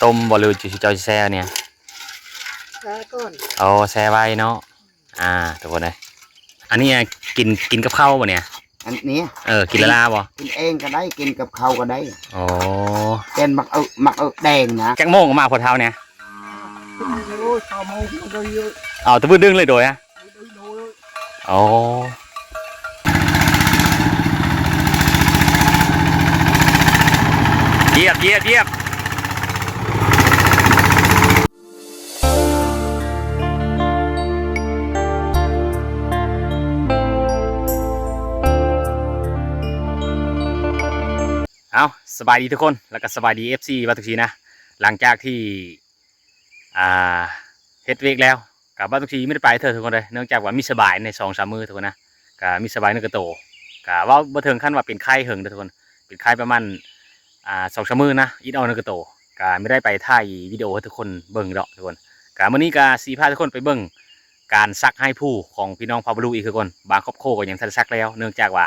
ต้มบอลลูนจิจอยแซ่เนี่ยแช่ก่อนเอาแซ่ไว้เนาะทุกคนเลยอันนี้กินกับข้าวป่ะเนี่ยอันนี้กินละลาบ่กินเองก็ได้กินกับข้าวก็ได้โอ้เป็นหมักแดงนะแกงโม่งมาพอเท้าเนี่ยเอาตะพื้นดึงเลยโดยโอ้เยียบเอาสบายดีทุกคนแล้วก็สบายดี FC วัตุกทีนะหลังจากที่เฮ็ดเวกแล้วกับวัตุกทีไม่ได้ไปเธอทุกคนเลยเนื่องจากว่ามีสบายใน2-3 มื้อทุกคนนะกับมีสบายนึกกระโตกับว่าบ่ถึงขั้นว่าเป็นไข้เหิงทุกคนเป็นไข้ประมาณ2-3 มื้อนะอีดเอานึกกระโตกับไม่ได้ไปถ่ายวิดีโอให้ทุกคนเบิ่งดอกทุกคนกับมื้อนี้ก็สีพาทุกคนไปเบิ่งการซักให้ผู้ของพี่น้องพาวบลูอีกทุกคนบางครอบครัวก็ยังทันซักแล้วเนื่องจากว่า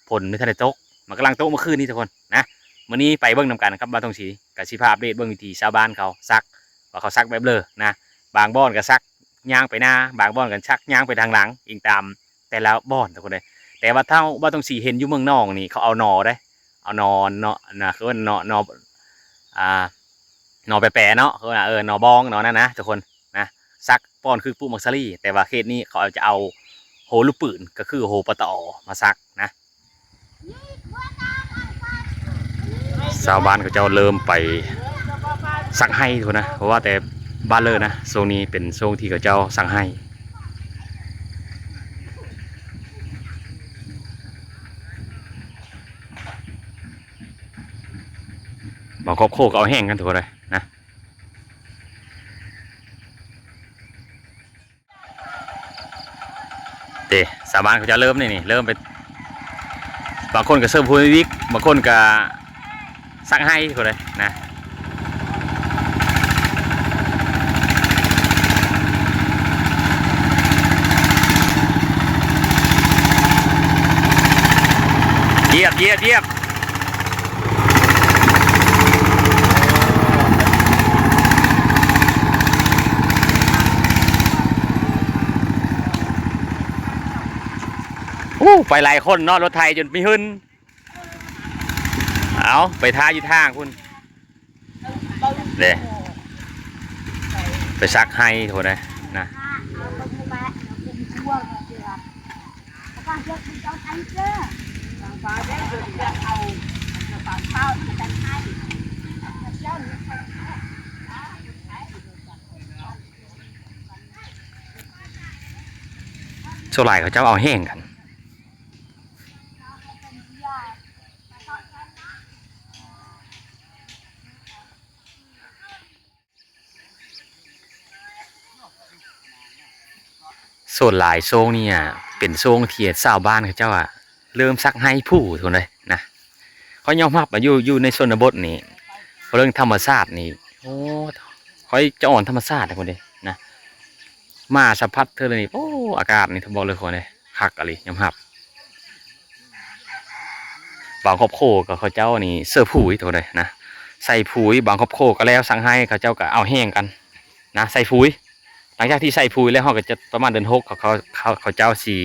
ผลไม่ทันได้ตกมันกำลังตกเมื่อคืนนี้ทุกคนนะมื้อนี้ไปเบิ่งนำกันครับบ้านทงศรีกับสิพาอัปเดตเบิ่งวิธีชาวบ้านเขาซักว่าเขาซักแบบเลยนะบางบ้านก็ซักย่างไปหน้าบางบ้านก็ซักย่างไปทางหลังอิงตามแต่ละบ้านทุกคนเลยแต่ว่าเท่าบ้านทงศรีเห็นอยู่เมืองนอกนี่เขาเอานอได้เอานอนเนาะนะคือว่านอนอแปะเนาะคือนอบองเนาะนั่นนะทุกคนนะซักป้อนคือปุ๊มักซารี่แต่ว่าเคสนี้เขาจะเอาโหลูกปืนก็คือโหปะตอมาซักนะชาวบ้านเขาจะเริ่มไปสั่งให้ทุกนะเพราะว่าแต่บ้านเลยนะโซนนี้เป็นโซนที่เขาเจ้าสั่งให้บางครอบครัวก็เอาแห้งกันทุกคนเลยนะเดี๋ยวชาวบ้านเขาจะเริ่มนี่เริ่มไปบางคนก็เสริมพูนวิกบางคนก็สั่งให้ทุกคนเลยนะเยียบไปหลายคนเนาะรถไทยจนไม่หึนเอาไปท่าอยู่ทางคุณเดี๋ยวไปซักให้ทุกคนเลยนะโซไลเขาเจ้าเอาแห้งกันส่วนหลายโซงนี่เป็นโซงเทียชาวบ้านเขาเจ้าเริ่มซักให้ผู้ทุกคนเลยนะเขายอมรับอยู่ในชนบทนี่เรื่องธรรมชาตินี่โอ้เขาจะอ่อนธรรมชาติทุกคนเลยนะมาสัมผัสเธอเลยนี่โอ้อากาศนี่ทบอกเลยคนเลยคักอะไรยอมรับบางครอบครัวกับเขาเจ้านี่เสื้อผู้ทุกคนเลยนะใส่ผุยบางครอบครัวก็แล้วสั่งให้เขาเจ้าก็เอาแห้งกันนะใส่ผุยหลังจากที่ใส่ปุ๋ยแล้วเขาก็จะประมาณเดือน6เขาเจ้าสี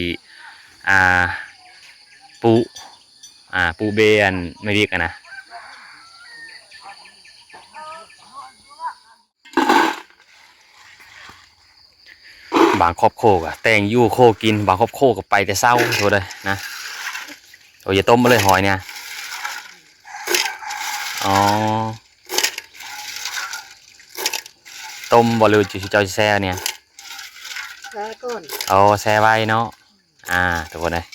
ปูเบนไม่เรียกนะบางครอบครัวก็แต่งยู่โคกินบางครอบครัวก็ไปแต่เศร้าโทษเลยนะโอ้ยต้มมาเลยหอยเนี่ยอ๋อต้มบอลลูนจิจอยแซ่เนี่ยแช่ก่อนเอาแซ่ไว้เนาะทุกคนเลย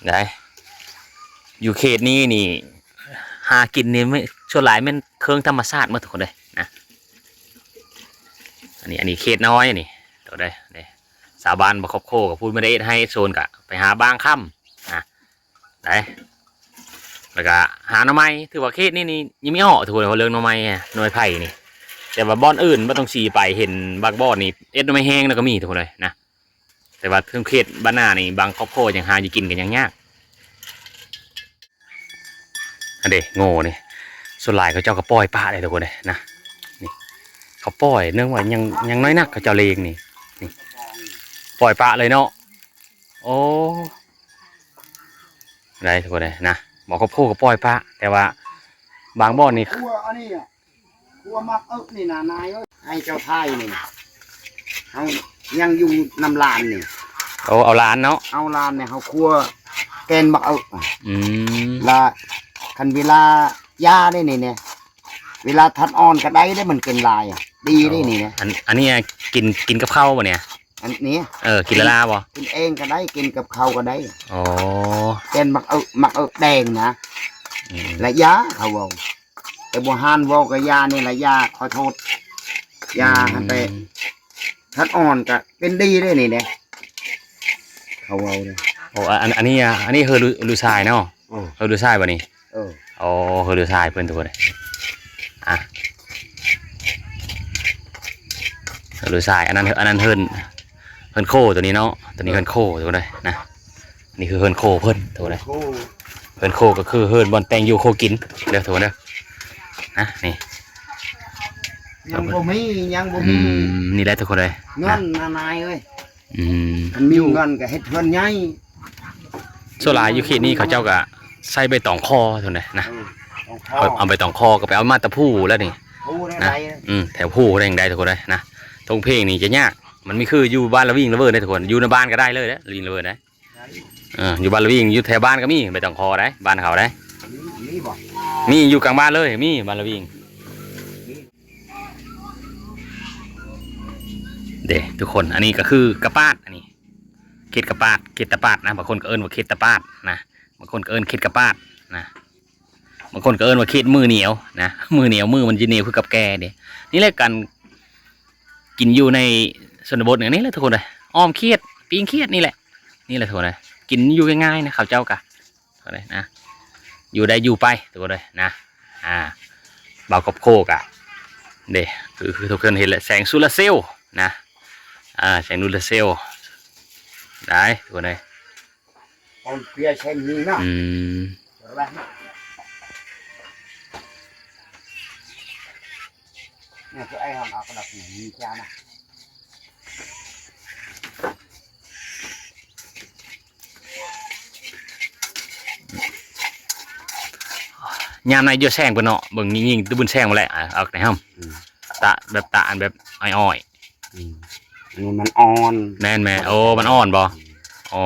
ได้อยู่เขตนี้นี่หากินนี่ไม่ส่วนหลายมันเครื่องธรรมชาติเมื่อทุกคนเลยนะอันนี้เขตน้อยนี่ตัวได้สาบานบอกครอบครัวกับพูดไม่ได้ให้โซนกะไปหาบ้างค่ำได้แล้วก็หาหน่อไม้ถือว่าเขตนี่ยังไม่ออกทุกคนเขาเรื่องหน่อไม้หน่อยไผ่นี่แต่ว่าบ้านอื่นบ้านตรงสีไปเห็นบางบ้านนี่หน่อไม้แห้งแล้วก็มีทุกคนเลยนะแต่ว่าเคสบ้านหน้านี่บางครอบครัวยังหาอยู่กินกันยังยากอันเดโง่นี่ ส่วนหลายเขาเจ้าก็ปล่อยปลาเลยทุกคนเลยนะนี่เขาปล่อยเนื่องว่ายังน้อยนักเขาเจ้าเลงนี่ปล่อยปลาเลยเนาะโอ้ได้ทุกคนเลยนะบอกเขาพูดก็ปล่อยปลาแต่ว่าบางบ่อนนี่ ครัวอันนี้ครัวมักนี่นะนายให้เจ้าไทยนี่เขายังอยู่นำลานนี่ เอาล้านเนาะ เอาลานเนี่ยเขาครัวแกนมักอืม ละคันเวลายาได้นี่เนี่ยเวลาทัดอ่อนก็ได้ได้มันเป็นลายดีได้นี่เนี่ย อันนี้กินกับข้าวป่ะเนี่ย อันนี้ กินละลาป่ะ กินเองก็ได้กินกับเขาก็ได้ อ๋อ แกนมักแดงนะและยาเขาบอกแต่บัวฮานบอกกับยานี่ละยาขอโทษยาหันไปทัดอ่อนก็เป็นดีได้นี่เนี่ยเขาเอาเลย โอ้อันนี้เฮอรูซายเนาะเฮอรูซายป่ะนี่อ๋อเฮอรูซายเพื่อนตัวเลยอ่ะเฮอรูซายอันนั้นเฮินโคตัวนี้เนาะตัวนี้เฮินโคตัวเลยนะนี่คือเฮินโคเพิ่นตัวเลยเฮินโคก็คือเฮินบอลแตงยูโคกินเด้อตัวเด้อนะนี่ ยังบ่มีนี่แหละทุกคนเลย เงินนายเอ้ย มัน มีเงินก็เฮ็ดเพิ่นใหญ่ โซลาอยู่เขตนี้เขาเจ้าก็ใส่ใบตองคอเท่านั้นนะเอาใบตองคอก็ไปเอามาตะพูแล้วนี่นะแถวพูได้อย่างใดทุกคนเลยนะทงเพลงนี่จะยากมันไม่คืออยู่บ้านละวิ่งละเบิดได้ทุกคนอยู่ในบ้านก็ได้เลยนะลินละเบิดได้อยู่บ้านละวิ่งอยู่แถวบ้านก็มีใบตองคอได้บ้านเขาได้มีอยู่กลางบ้านเลยมีบ้านละวิ่งเด้ทุกคนอันนี้ก็คือกระปาดอันนี้เข็ดกระปาดเข็ดตะปาดนะบางคนก็เอิ้นว่าเข็ดตะปาดนะบางคนก็เอิ้นเข็ดกระปาดนะบางคนก็เอิ้นว่าเข็ดมือเหนียวนะมือเหนียวมือมันจะเหนียวคือกับแกเด้นี่แหละกันกินอยู่ในชนบทอย่างนี้แหละทุกคนเลยอ้อมเขียดปิ้งเขียดนี่แหละทุกคนเลยกินอยู่ง่ายๆนะข้าวเจ้ากะทุกคนเลยนะอยู่ได้อยู่ไปทุกคนเลยนะเบากบโคกะเด้คือทุกคนเห็นแหละแสงโซลาร์เซลล์นะแสงโซลาร์เซลล์ได้ทุกคนเลยon kia xem như nào nè tụi em học đọc như cha nè ยามในเยอะแซงปะเนาะเบิ่งยิงตัวบุญแซงมาแหละเอาไหนห้ามตาแบบอ้อยนี่มันอ่อนแน่นแม่โอ้มันอ่อนบ่อ๋อ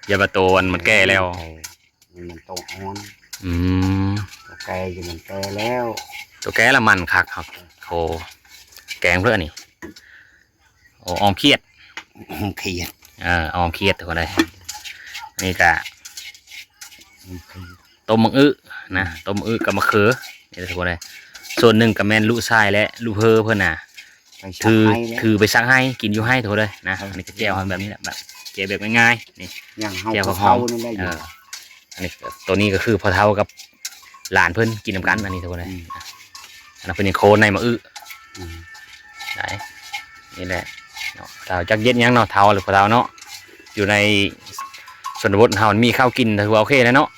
ยาบะโตมันแก่แล้วมันโตอ่อนตัวแก่อยู่มันแก่แล้ว ตัวแก่ละมันคักครับโอ้แกงเพื่อนี่โอ้ออมเครียดออมเครียดทุกคนเลยนี่กะต้มมังอึนะต้มมังอึกับมะเขือนี่ทุกคนเลยส่วนหนึ่งกับแมนลูกชายและลูกเพอเพื่อนน่ะคือไปซักให้กินอยู่ให้ทุกคนเลยนะอันนี้ก็แจ่วแบบนี้แหละแบบแจ่วแบบง่ายๆนี่แจ่วหอมอันนี้ตัวนี้ก็คือพอเท่ากับหลานเพื่อนกินน้ำกันอันนี้ทุกคนเลยอันนั้นเป็นโคนในมะอึได้นี่แหละเท่าจักเย็ดยังเนาะเท่าหรือพอเท่าเนาะอยู่ในส่วนบทเท่ามีข้าวกินถือว่าโอเคนะเนาะ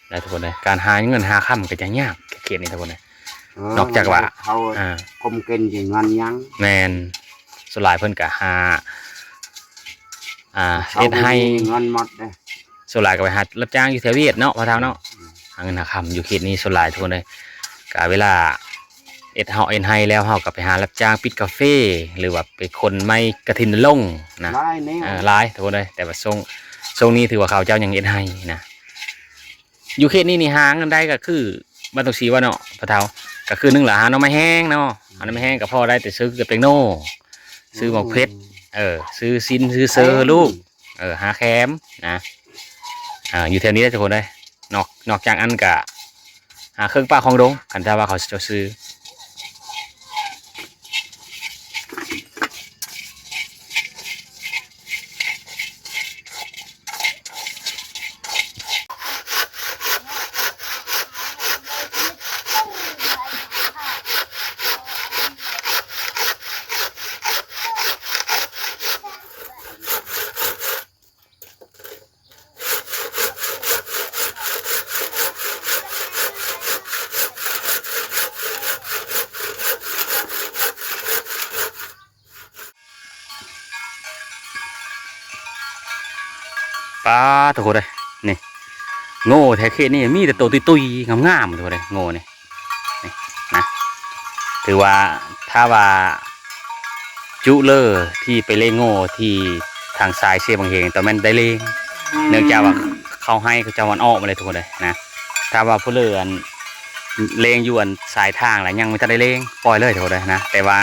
ได้ทุกคนเลยการหาเงินหาค่ำก็จะยากเขียนนี่ทุกคนเลยนอกจากว่าเขาคมเกินอย่างเงินยังแมนสลายเพิ่นกะหาเฮ็ดให้เงินหมดเลยสลายก็ไปหารับจ้างอยู่แถวเวียดเนาะพอเท่าเนาะหาเงินหาค่ำอยู่เขตนี้สลายทุกคนเลยกะเวลาเอ็นให้แล้วเฮาก็ไปหารับจ้างปิดกาแฟหรือว่าไปคนไม่กระถินลงนะลายทุกคนเลยแต่ว่าทรงนี้ถือว่าเขาเจ้ายังเอ็นให้นะอยู่เขตนี้นี่หาเงินได้ก็คือบ้านตกสีว่าเนาะพะเทาก็คือนึ่งหล่ะหาน้ำไม่แห้งเนาะหาน้ำไม่แห้งก็พอได้แต่ซื้อกับเป็งโน่ซื้อหมกเพชรซื้อซินซื้อเซอร์ลูกหาแคมนะอยู่แถวนี้ได้ทุกคนได้นอกจากอันกะหาเครื่องปลาของดงกันถ้าว่าเขาจะซื้อ ป้าทุกคนเลยนี่โง่แท้เขตนี่มีแต่ตัวตุยๆงามๆทุกคนเลยโง่นี่นี่นะถือว่าถ้าว่าจุเลอร์ที่ไปเล่งโง่ที่ทางซ้ายเชียบางเฮงแต่มันได้เล่งเนื่องจากว่าเขาให้เขาจะวันออกมาเลยทุกคนเลยนะถ้าว่าผู้เลื่อนเลงอยู่อันสายทางอะไรยังไม่ทันได้เลงปล่อยเลยทุกคนเลยนะแต่ว่า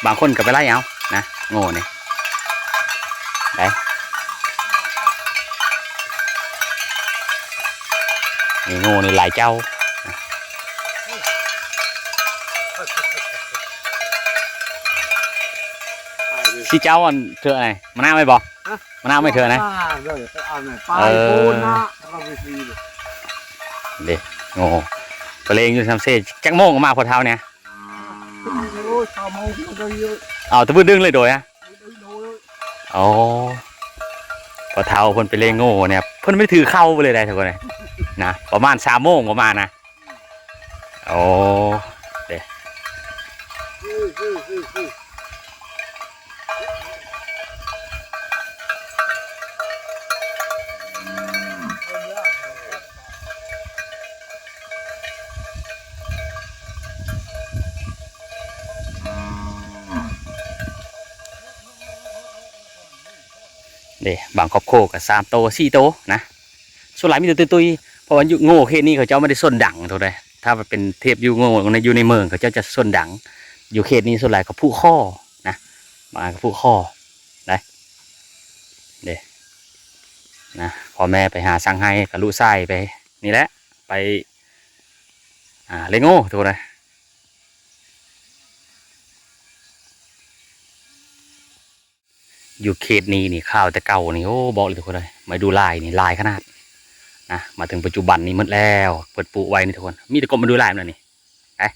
บางคนก็ไปไล่เอานะโง่เนี่ยได้นี่โง่นี่หลายเจ้าสิเจ้าอันเธอไงมันน่าไม่บอกมันน่าไม่เธอนะเด็กโง่ไปเลงอยู่ทำเซ่จักโมงก็มาพอเท้าเนี่ยเอาตะพื้นดึงเลยโดยอะโอ้พอเท้าเพิ่นไปเลงโง่เนี่ยเพิ่นไม่ถือเข้าไปเลยได้ทุกคนเลยนะประมาณ3 โมงประมาณนะโอ้เด็กบางครอบครัวกับ3 โต 4 โตนะส่วนหลายมีแต่ตุยๆเพราะว่าอยู่โง่เขตนี้เขาเจ้าไม่ได้ส้นดังเท่าไรถ้าเป็นเทพอยู่โง่อยู่ในเมืองเขาเจ้าจะส้นดังอยู่เขตนี้ส่วนหลายเขาผู้ข้อนะบางผู้ข้อได้นะพ่อแม่ไปหาสั่งให้กับลูกไส้ไปนี่แหละไปเลงโง่ถูกเลยอยู่เขตนี้นี่ข้าวแต่เก่านี่โอ้บอกเลยทุกคนเลยมาดูลายนี่ลายขนาดนะมาถึงปัจจุบันนี้หมดแล้วเปิดปูไว้นี่ทุกคนมีแต่กบมาดูลายมันนี่ไอ้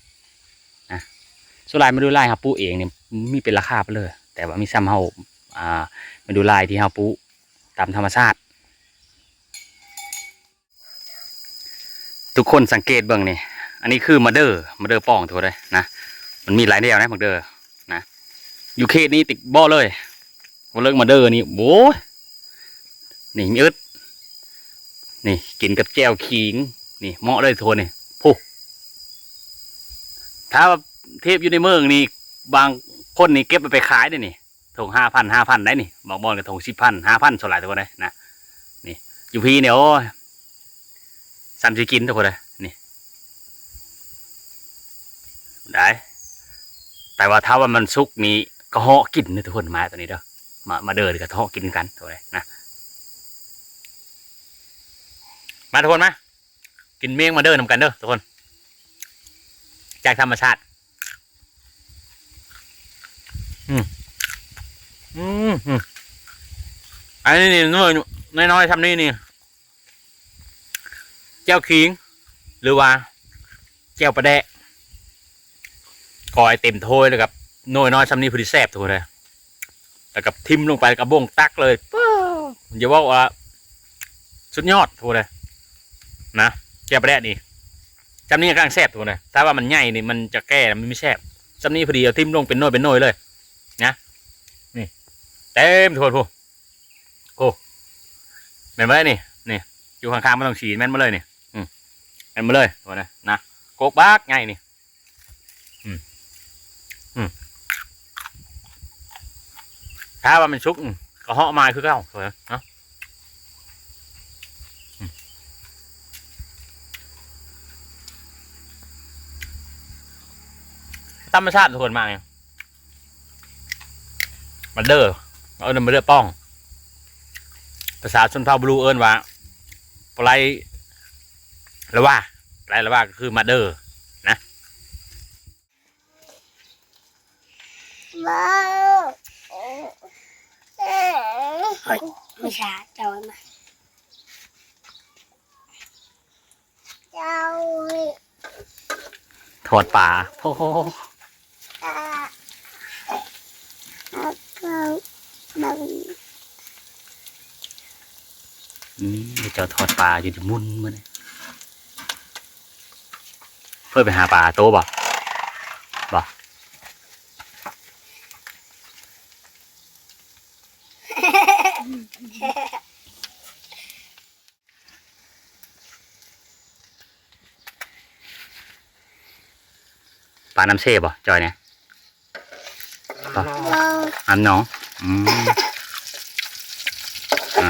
นะส่วนลายมาดูลายครับปูเองเนี่ยมีเป็นราคาไปเลยแต่ว่ามีซ้ำเฮามาดูลายที่เฮาปูตามธรรมชาติทุกคนสังเกตเบื้องนี่อันนี้คือมาเดอร์ป้องทุกคนเลยนะมันมีหลายแนวนะมาเดอร์นะอยู่เขตนี้ติดบ่อเลยว่าเลิกมาเดอร์นี่โว้นี่มีอึดนี่กินกับแจ่วขิงนี่เหมาะเลยทุกคนนี่ผู้ถ้าเทพอยู่ในเมืองนี่บางคนนี่เก็บไปขายได้นี่ถง5,000ได้นี่บางบอลกับถง10,000 5,000ส่วนหลายทุกคนเลยนะนี่อยู่พีเนี่ยโอ้3 สิกินทุกคนเลยนี่ได้แต่ว่าถ้าว่ามันสุกนี่ก็ห่อกินนะทุกคนมาตัวนี้เด้อมาเดินกับห่อกินกันทุกคนเลยนะมาทุกคนมากินเมี่ยงมาเดินนำกันเด้อทุกคนจากธรรมชาติอันนี้นี่น้อยทำนี่นี่แก้วขิงหรือว่าแก้วปลาแดะกอยเต็มถ้วยเลยกับน้อยทำนี่พอดีแซ่บทุกคนเลยแต่กับทิมลงไปกับบ่งตักเลยอย่าว่าสุดยอดทุกคนเลยนะแก้วปลาแดะนี่จำนี่กลางแซ่บทุกคนเลยถ้าว่ามันใหญ่นี่มันจะแก้มันไม่แซ่บจำนี่พอดีเอาทิมลงเป็นน้อยเลยนะนี่เต็มทุกคนโอ้แม่นมาเลยนี่อยู่ข้างๆมันต้องฉีดแม่นมาเลยนี่แม่นมาเลยทุกคนนะโกกบักไงนี่ถ้าว่ามันชุกก็ห่อมาคือเก่าถูกไหมเนาะธรรมชาติทุกคนมากเลยมันเด้อมันเด้อป้องภาษาชนเผ่าบลูเอิญว่าปลายละว่าก็คือมาเด้อนะไม่ใช่เจ้ามาเจ้าถอดป่าโอ้โหเจ้าถอดป่าอยู่ที่มุนมื่อนี่เพื่อไปหาป่าโตบ่ ปลาน้ำเชฟบ่จอยเนี่ย ลอง น้ำหนองอ่า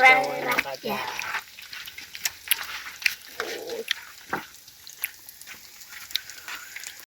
รังอย่า